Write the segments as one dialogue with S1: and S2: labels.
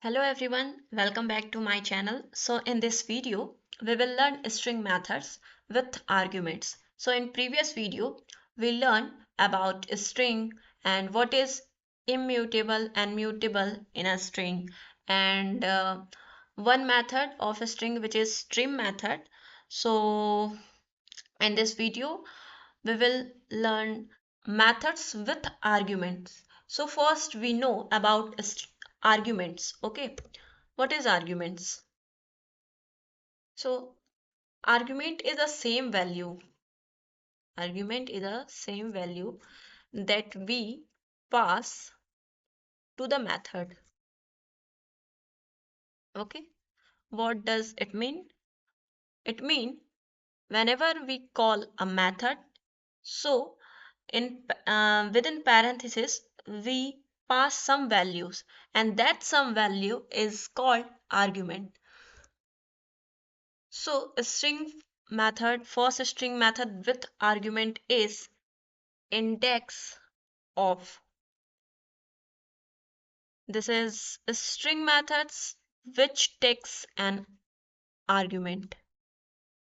S1: Hello everyone, welcome back to my channel. So in this video, we will learn string methods with arguments. So in previous video, we learned about string and what is immutable and mutable in a string and one method of a string which is string method. So in this video, we will learn methods with arguments. So first we know about arguments. Okay, what is arguments? So argument is the same value. Argument is the same value that we pass to the method. Okay, what does it mean? It means whenever we call a method, so in within parenthesis we pass some values and that some value is called argument. So a string method, first string method with argument is index of. This is a string methods which takes an argument.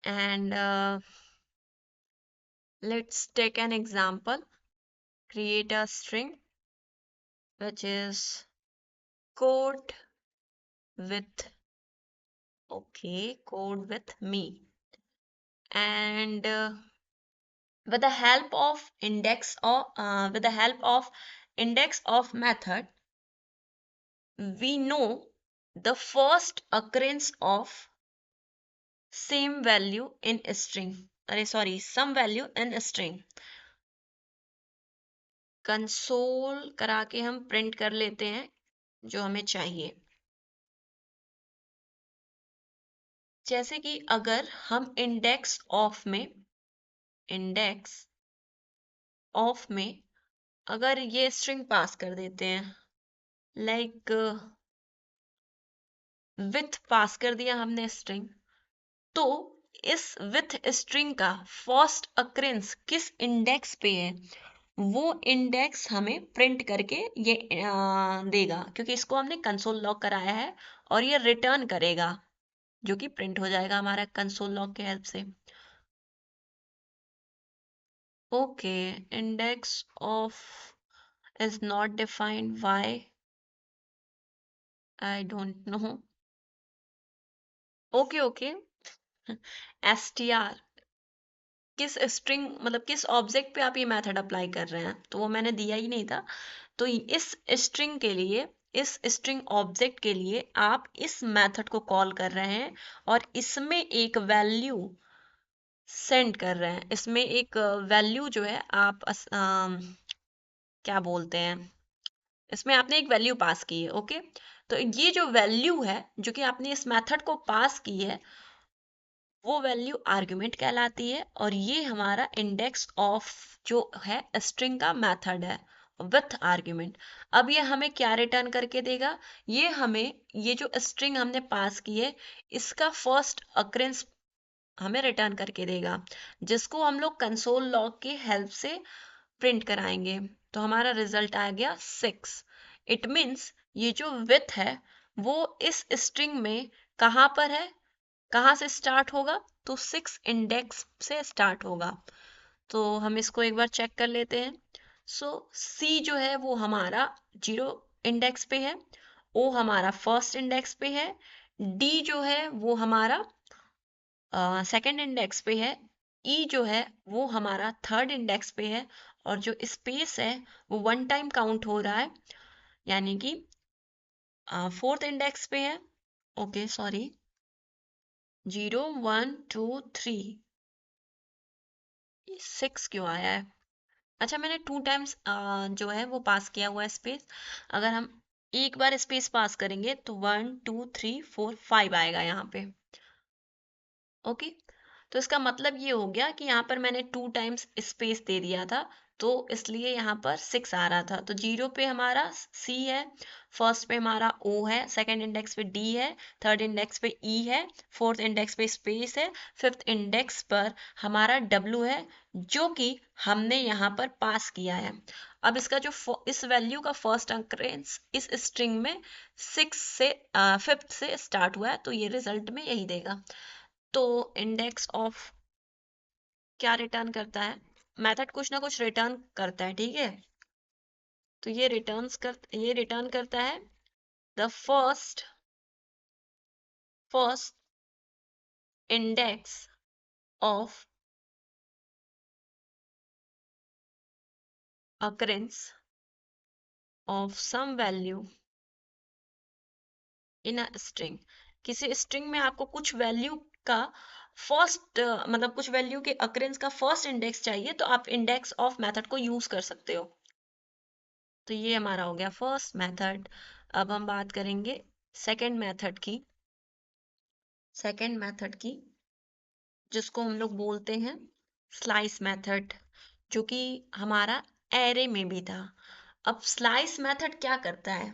S1: And let's take an example. Create a string which is code with, okay, code with me. And with the help of index of method, we know the first occurrence of same value in a string. Sorry, some value in a string. Console करा के हम print कर लेते हैं जो हमें चाहिए. जैसे कि अगर हम इंडेक्स ऑफ में अगर ये स्ट्रिंग पास कर देते हैं, लाइक विथ पास कर दिया हमने स्ट्रिंग, तो इस विथ स्ट्रिंग का फर्स्ट अक्रेंस किस इंडेक्स पे है वो इंडेक्स हमें प्रिंट करके ये देगा, क्योंकि इसको हमने कंसोल लॉग कराया है और ये रिटर्न करेगा जो कि प्रिंट हो जाएगा हमारा कंसोल लॉग के हेल्प से. Okay, index of is not defined, why I don't know. Okay okay, STR किस स्ट्रिंग मतलब किस ऑब्जेक्ट पे आप ये मेथड अप्लाई कर रहे हैं तो वो मैंने दिया ही नहीं था. तो इस स्ट्रिंग के लिए, इस स्ट्रिंग ऑब्जेक्ट के लिए आप इस मेथड को कॉल कर रहे हैं और इसमें एक वैल्यू सेंड कर रहे हैं. इसमें एक वैल्यू जो है आप क्या बोलते हैं, इसमें आपने एक वैल्यू पास की है. ओके, तो ये जो वैल्यू है जो कि आपने इस मेथड को पास की है वो वैल्यू आर्गुमेंट कहलाती है और ये हमारा इंडेक्स ऑफ जो है स्ट्रिंग का मेथड है विथ आर्ग्यूमेंट. अब ये हमें क्या रिटर्न करके देगा, ये हमें ये जो स्ट्रिंग हमने पास की है इसका फर्स्ट अक्रेंस हमें रिटर्न करके देगा, जिसको हम लोग कंसोल लॉग की हेल्प से प्रिंट कराएंगे. तो हमारा रिजल्ट आ गया 6. इट मीन्स ये जो विथ है वो इस स्ट्रिंग में कहाँ पर है, कहाँ से स्टार्ट होगा, तो 6 इंडेक्स से स्टार्ट होगा. तो हम इसको एक बार चेक कर लेते हैं. सो सी जो है वो हमारा 0 इंडेक्स पे है, ओ हमारा फर्स्ट इंडेक्स पे है, डी जो है वो हमारा सेकंड इंडेक्स पे है, ई जो है वो हमारा थर्ड इंडेक्स पे है और जो स्पेस है वो वन टाइम काउंट हो रहा है, यानी कि फोर्थ इंडेक्स पे है. ओके सॉरी, 0 1 2 3 6 क्यों आया है. अच्छा, मैंने 2 टाइम्स जो है वो पास किया हुआ है स्पेस. अगर हम एक बार स्पेस पास करेंगे तो 1 2 3 4 5 आएगा यहाँ पे. ओके, तो इसका मतलब ये हो गया कि यहाँ पर मैंने 2 टाइम्स स्पेस दे दिया था, तो इसलिए यहाँ पर 6 आ रहा था। तो 0 पे हमारा C है, फर्स्ट पे हमारा O है, सेकंड इंडेक्स पे D है, थर्ड इंडेक्स पे E है, फोर्थ इंडेक्स पे स्पेस है, फिफ्थ इंडेक्स पर हमारा W है, जो कि हमने यहाँ पर पास किया है। अब इसका जो इस वैल्यू का फर्स्ट अकरेंस इस स्ट्रिंग में 6 से फिफ्थ से स्टार्ट हुआ है, तो ये रिजल्ट में यही देगा। तो इंडेक्स ऑफ क्या रिटर्न करता है, मेथड कुछ ना कुछ रिटर्न करता है, ठीक है। तो ये रिटर्न करता है the first index of occurrence of some value in a string. किसी स्ट्रिंग में आपको कुछ वैल्यू का फर्स्ट मतलब कुछ वैल्यू के अकरेंस का फर्स्ट इंडेक्स चाहिए, तो आप इंडेक्स ऑफ मेथड को यूज कर सकते हो। तो ये हमारा हो गया फर्स्ट मेथड। अब हम बात करेंगे सेकंड मेथड की। सेकंड मेथड की जिसको हम लोग बोलते हैं स्लाइस मेथड, जो कि हमारा एरे में भी था। अब स्लाइस मेथड क्या करता है,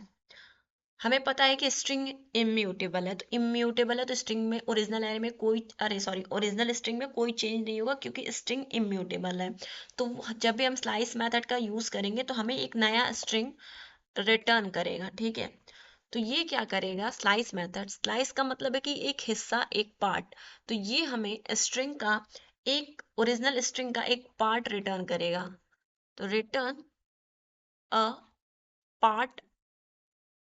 S1: हमें पता है कि स्ट्रिंग इम्यूटेबल है, तो इम्यूटेबल है तो स्ट्रिंग में ओरिजिनल एरे में कोई ओरिजिनल स्ट्रिंग में कोई चेंज नहीं होगा, क्योंकि स्ट्रिंग इम्यूटेबल है। तो जब भी हम स्लाइस मेथड का यूज करेंगे तो हमें एक नया स्ट्रिंग रिटर्न करेगा, ठीक है। तो ये क्या करेगा स्लाइस मेथड, स्लाइस का मतलब है कि एक हिस्सा, एक पार्ट। तो ये हमें स्ट्रिंग का एक ओरिजिनल स्ट्रिंग का एक पार्ट रिटर्न करेगा। तो return a part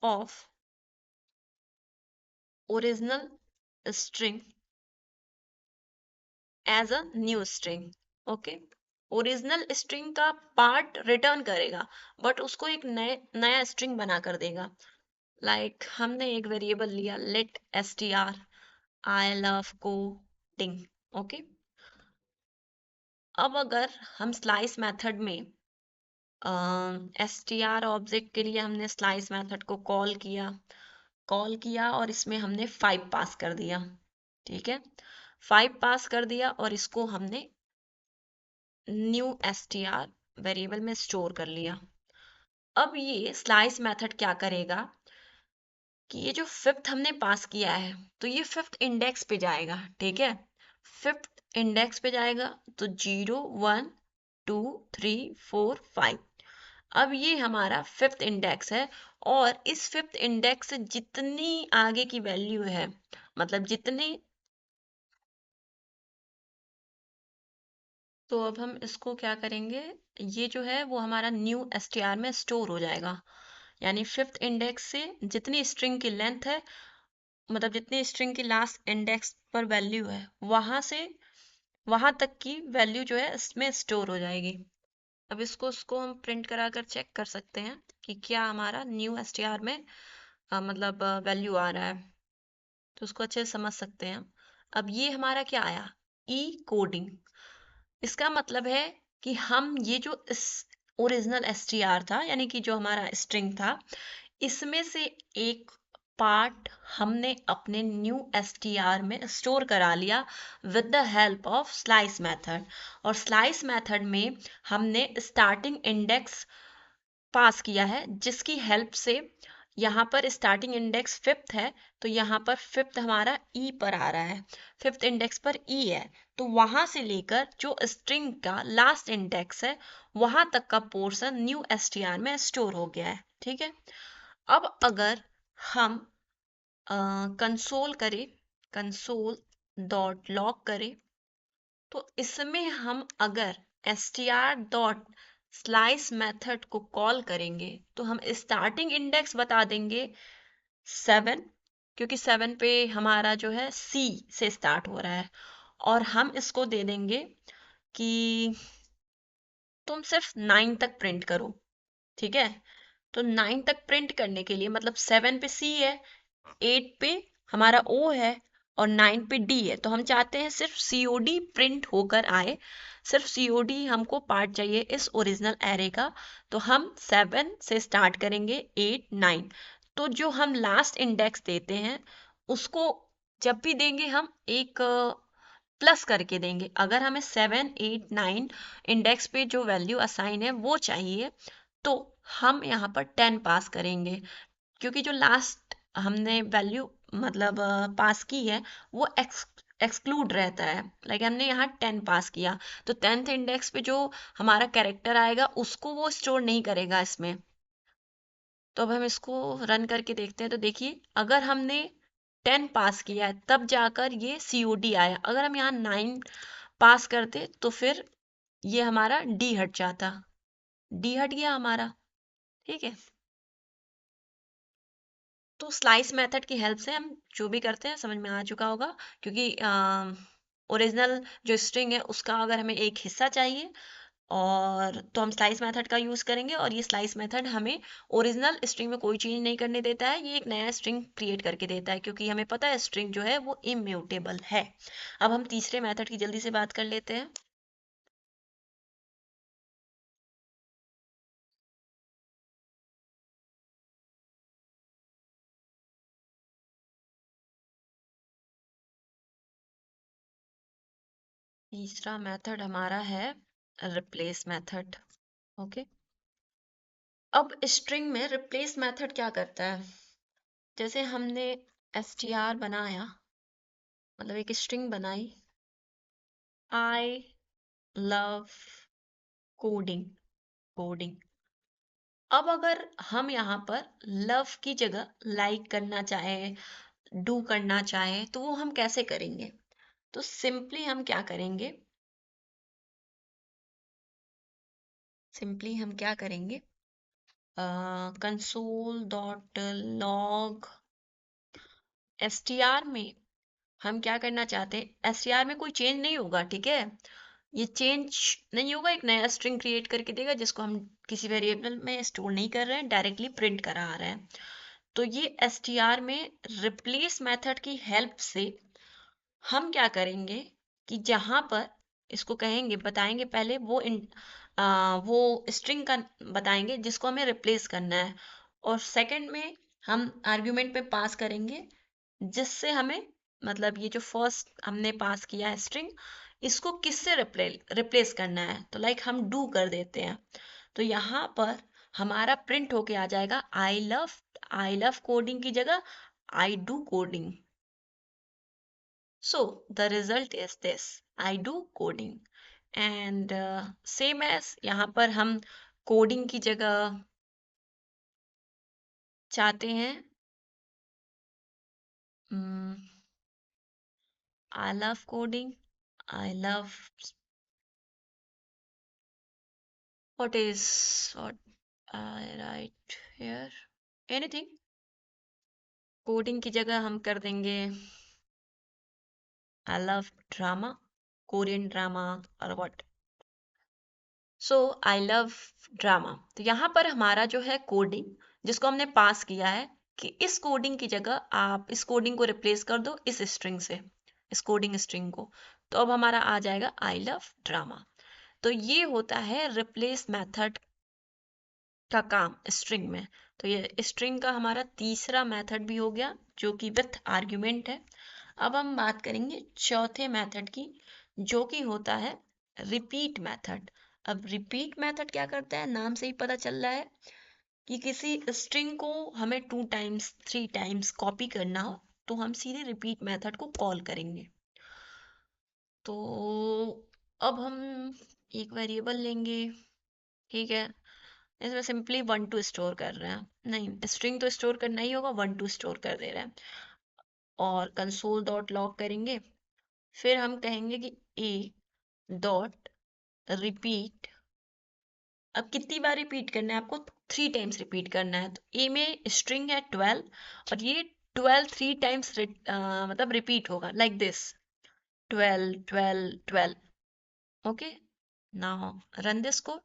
S1: of original string as a new string. Okay, original string का पार्ट रिटर्न करेगा, बट उसको एक नया स्ट्रिंग बना कर देगा। लाइक हमने एक वेरिएबल लिया let str I love coding. Okay, अब अगर हम स्लाइस मेथड में str ऑब्जेक्ट के लिए हमने स्लाइस मेथड को कॉल किया और इसमें हमने 5 पास कर दिया, ठीक है। 5 पास कर दिया और इसको हमने न्यू str वेरिएबल में स्टोर कर लिया। अब ये स्लाइस मेथड क्या करेगा कि ये जो फिफ्थ हमने पास किया है, तो ये फिफ्थ इंडेक्स पे जाएगा, ठीक है। फिफ्थ इंडेक्स पे जाएगा, तो 0 1 2 3 4 5। अब ये हमारा फिफ्थ इंडेक्स है, और इस फिफ्थ इंडेक्स से जितनी आगे की वैल्यू है, मतलब जितनी, तो अब हम इसको क्या करेंगे, ये जो है वो हमारा न्यू str में स्टोर हो जाएगा। यानी फिफ्थ इंडेक्स से जितनी स्ट्रिंग की लेंथ है, मतलब जितनी स्ट्रिंग की लास्ट इंडेक्स पर वैल्यू है, वहां से वहां तक की वैल्यू जो है इसमें स्टोर हो जाएगी। अब इसको हम प्रिंट करा कर चेक कर सकते हैं कि क्या हमारा न्यू str में मतलब वैल्यू आ रहा है, तो उसको अच्छे से समझ सकते हैं। अब ये हमारा क्या आया, ई कोडिंग। इसका मतलब है कि हम ये जो इस ओरिजिनल str था, यानी कि जो हमारा स्ट्रिंग था, इसमें से एक पार्ट हमने अपने न्यू str में स्टोर करा लिया with the help of slice method. और स्लाइस मेथड में हमने स्टार्टिंग इंडेक्स पास किया है, जिसकी हेल्प से यहाँ पर स्टार्टिंग इंडेक्स फिफ्थ है, तो यहाँ पर फिफ्थ हमारा ई पर आ रहा है, फिफ्थ इंडेक्स पर ई है। तो वहां से लेकर जो स्ट्रिंग का लास्ट इंडेक्स है, वहां तक का पोर्शन न्यू str में स्टोर हो गया है, ठीक है। अब अगर हम कंसोल करें, कंसोल डॉट लॉग करें, तो इसमें हम अगर str डॉट स्लाइस मेथड को कॉल करेंगे, तो हम स्टार्टिंग इंडेक्स बता देंगे 7, क्योंकि 7 पे हमारा जो है C से स्टार्ट हो रहा है। और हम इसको दे देंगे कि तुम सिर्फ 9 तक प्रिंट करो, ठीक है। तो 9 तक प्रिंट करने के लिए, मतलब 7 पे C है, 8 पे हमारा O है, और 9 पे D है, तो हम चाहते हैं सिर्फ COD प्रिंट होकर आए, सिर्फ COD हमको पार्ट चाहिए इस ओरिजिनल एरे का। तो हम 7 से स्टार्ट करेंगे, 8 9। तो जो हम लास्ट इंडेक्स देते हैं, उसको जब भी देंगे हम एक प्लस करके देंगे। अगर हमें 7 8 9 इंडेक्स पे जो वैल्यू असाइन है वो चाहिए, तो हम यहाँ पर 10 पास करेंगे, क्योंकि जो लास्ट हमने वैल्यू मतलब पास की है वो एक्सक्लूड रहता है। लाइक हमने यहाँ 10 पास किया, तो 10th इंडेक्स पे जो हमारा कैरेक्टर आएगा उसको वो स्टोर नहीं करेगा इसमें। तो अब हम इसको रन करके देखते हैं। तो देखिए, अगर हमने 10 पास किया है तब जाकर ये COD आया। अगर हम यहाँ 9 पास करते तो फिर ये हमारा डी हट जाता। डी हट गया हमारा। ठीक है। तो स्लाइस मेथड की हेल्प से हम जो भी करते हैं समझ में आ चुका होगा, क्योंकि ओरिजिनल जो स्ट्रिंग है उसका अगर हमें एक हिस्सा चाहिए और तो हम स्लाइस मेथड का यूज़ करेंगे, और ये स्लाइस मेथड हमें ओरिजिनल स्ट्रिंग में कोई चेंज नहीं करने देता है, ये एक नया स्ट्रिंग क्रिएट करके देता है, क्योंकि हमें पता है स्ट्रिंग जो है वो इम्यूटेबल है। अब हम तीसरे मेथड की जल्दी से बात कर लेते हैं। तीसरा मेथड हमारा है रिप्लेस मेथड। ओके। अब स्ट्रिंग में रिप्लेस मेथड क्या करता है? जैसे हमने str बनाया, मतलब एक स्ट्रिंग बनाई, आई लव कोडिंग। कोडिंग। अब अगर हम यहाँ पर लव की जगह लाइक करना चाहे, डू करना चाहे, तो वो हम कैसे करेंगे? तो सिंपली हम क्या करेंगे? सिंपली हम क्या करेंगे? कंसोल डॉट लॉग str में हम क्या करना चाहते हैं? str में कोई चेंज नहीं होगा, ठीक है? ये चेंज नहीं होगा, एक नया स्ट्रिंग क्रिएट करके देगा जिसको हम किसी वेरिएबल में स्टोर नहीं कर रहे हैं, डायरेक्टली प्रिंट करा आ रहे हैं। तो ये str में रिप्लेस मेथड की हेल्प से हम क्या करेंगे कि जहां पर इसको कहेंगे, बताएंगे पहले वो स्ट्रिंग का बताएंगे जिसको हमें रिप्लेस करना है, और सेकंड में हम आर्ग्यूमेंट पे पास करेंगे जिससे हमें, मतलब ये जो फर्स्ट हमने पास किया है स्ट्रिंग, इसको किससे रिप्लेस करना है, तो लाइक हम डू कर देते हैं। तो यहाँ पर हमारा प्रिंट होके आ जाएगा आई लव कोडिंग की जगह I do coding. So the result is this: I do coding, and same as यहाँ पर हम कोडिंग की जगह चाहते हैं I love coding, I love what I write here, anything। Coding की जगह हम कर देंगे I love drama, Korean drama, और what। So I love drama. तो यहाँ पर हमारा जो है कोडिंग, जिसको हमने पास किया है, कि इस कोडिंग की जगह आप इस कोडिंग को रिप्लेस कर दो इस स्ट्रिंग से, इस कोडिंग स्ट्रिंग को, तो अब हमारा आ जाएगा आई लव ड्रामा। तो ये होता है रिप्लेस मेथड का काम स्ट्रिंग में। तो ये स्ट्रिंग का हमारा तीसरा मेथड भी हो गया, जो कि विथ आर्ग्यूमेंट है। अब हम बात करेंगे चौथे मेथड की, जो कि होता है रिपीट मेथड। अब रिपीट मेथड क्या करता है? नाम से ही पता चल रहा है कि किसी स्ट्रिंग को हमें 2 टाइम्स 3 टाइम्स कॉपी करना हो, तो हम सीधे रिपीट मेथड को कॉल करेंगे। तो अब हम एक वेरिएबल लेंगे, ठीक है? इसमें सिंपली 1 2 स्टोर कर रहे हैं, नहीं स्ट्रिंग तो स्टोर करना ही होगा, 1 2 स्टोर कर दे रहे हैं, और कंसोल डॉट लॉग करेंगे। फिर हम कहेंगे कि ए डॉट रिपीट। अब कितनी बार रिपीट करना है आपको? 3 टाइम्स रिपीट करना है। तो ए में स्ट्रिंग है 12, और ये 12 3 टाइम्स मतलब रिपीट होगा, like this 12 12 12। Okay, now run this code.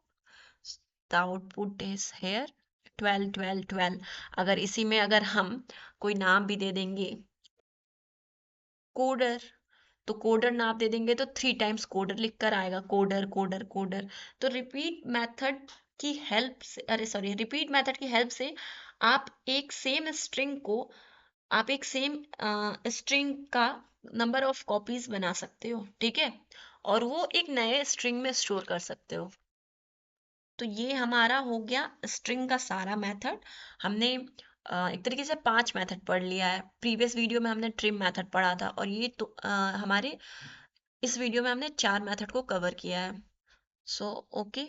S1: The output is here 12 12 12। अगर इसी में अगर हम कोई नाम भी दे देंगे कोडर, तो कोडर नाम दे देंगे तो 3 टाइम्स कोडर लिख कर आएगा, कोडर कोडर कोडर। तो रिपीट मेथड की हेल्प से, अरे सॉरी, रिपीट मेथड की हेल्प से आप एक सेम स्ट्रिंग का नंबर ऑफ कॉपीज बना सकते हो, ठीक है, और वो एक नए स्ट्रिंग में स्टोर कर सकते हो। तो ये हमारा हो गया स्ट्रिंग का सारा मेथड। हमने एक तरीके से 5 मेथड पढ़ लिया है। प्रीवियस वीडियो में हमने ट्रिम मेथड पढ़ा था, और ये तो हमारे इस वीडियो में हमने 4 मेथड को कवर किया है। So okay.